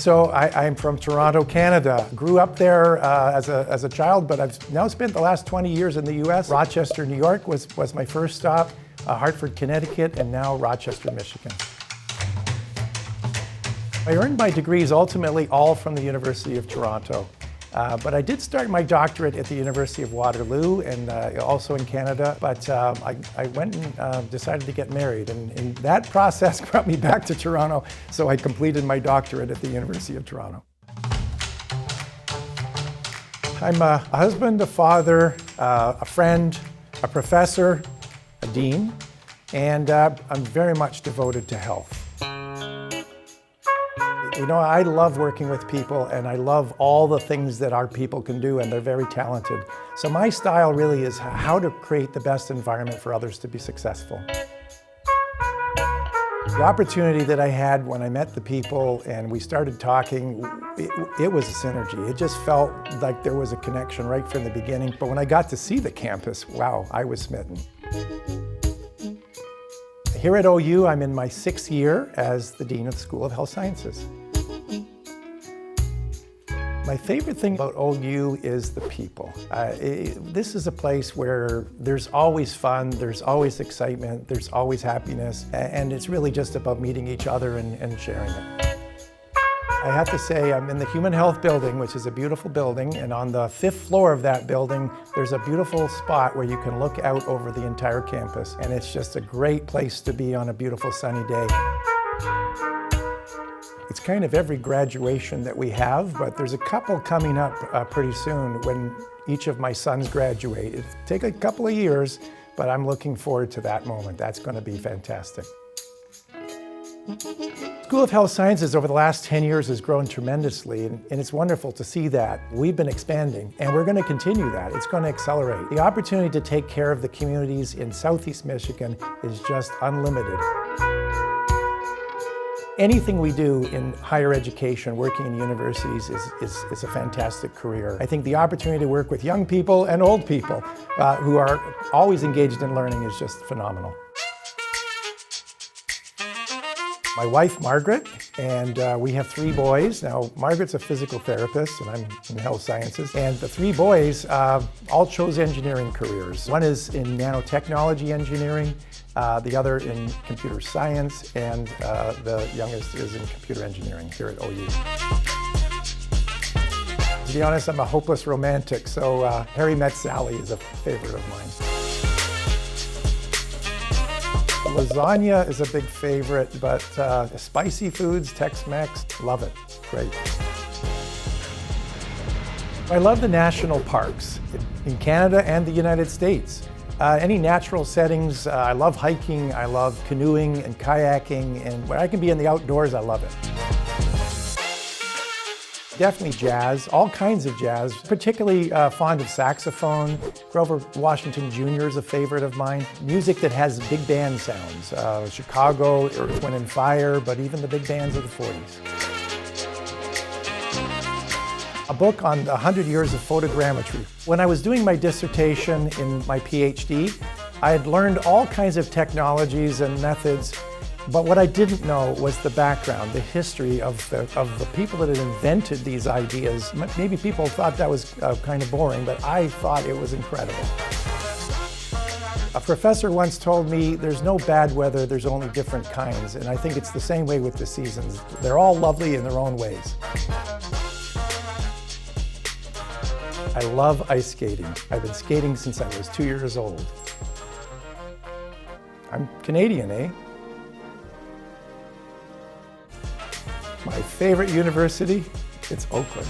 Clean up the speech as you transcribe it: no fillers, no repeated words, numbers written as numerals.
So I'm from Toronto, Canada. Grew up there as a child, but I've now spent the last 20 years in the US. Rochester, New York was my first stop, Hartford, Connecticut, and now Rochester, Michigan. I earned my degrees ultimately all from the University of Toronto. But I did start my doctorate at the University of Waterloo and also in Canada. But I went and decided to get married. And that process brought me back to Toronto. So I completed my doctorate at the University of Toronto. I'm a husband, a father, a friend, a professor, a dean, and I'm very much devoted to health. You know, I love working with people and I love all the things that our people can do, and they're very talented. So my style really is how to create the best environment for others to be successful. The opportunity that I had when I met the people and we started talking, it was a synergy. It just felt like there was a connection right from the beginning. But when I got to see the campus, wow, I was smitten. Here at OU, I'm in my 6th year as the Dean of the School of Health Sciences. My favorite thing about OU is the people. This is a place where there's always fun, there's always excitement, there's always happiness, and it's really just about meeting each other and sharing it. I have to say, I'm in the Human Health Building, which is a beautiful building, and on the 5th floor of that building, there's a beautiful spot where you can look out over the entire campus, and it's just a great place to be on a beautiful sunny day. It's kind of every graduation that we have, but there's a couple coming up pretty soon when each of my sons graduate. It'll take a couple of years, but I'm looking forward to that moment. That's going to be fantastic. School of Health Sciences over the last 10 years has grown tremendously, and it's wonderful to see that. We've been expanding, and we're going to continue that. It's going to accelerate. The opportunity to take care of the communities in Southeast Michigan is just unlimited. Anything we do in higher education, working in universities, is a fantastic career. I think the opportunity to work with young people and old people who are always engaged in learning is just phenomenal. My wife, Margaret, and we have 3 boys. Now, Margaret's a physical therapist, and I'm in health sciences. And the 3 boys all chose engineering careers. One is in nanotechnology engineering, the other in computer science, and the youngest is in computer engineering here at OU. To be honest, I'm a hopeless romantic, so Harry Met Sally is a favorite of mine. Lasagna is a big favorite, but spicy foods, Tex-Mex, love it. Great. I love the national parks in Canada and the United States. Any natural settings, I love hiking, I love canoeing and kayaking, and when I can be in the outdoors, I love it. Definitely jazz, all kinds of jazz, particularly fond of saxophone. Grover Washington Jr. is a favorite of mine. Music that has big band sounds, Chicago, Earth, Wind & Fire, but even the big bands of the 40s. A book on 100 years of photogrammetry. When I was doing my dissertation in my PhD, I had learned all kinds of technologies and methods. But what I didn't know was the background, the history of the people that had invented these ideas. Maybe people thought that was kind of boring, but I thought it was incredible. A professor once told me, there's no bad weather, there's only different kinds. And I think it's the same way with the seasons. They're all lovely in their own ways. I love ice skating. I've been skating since I was 2 years old. I'm Canadian, eh? My favorite university, it's Oakland.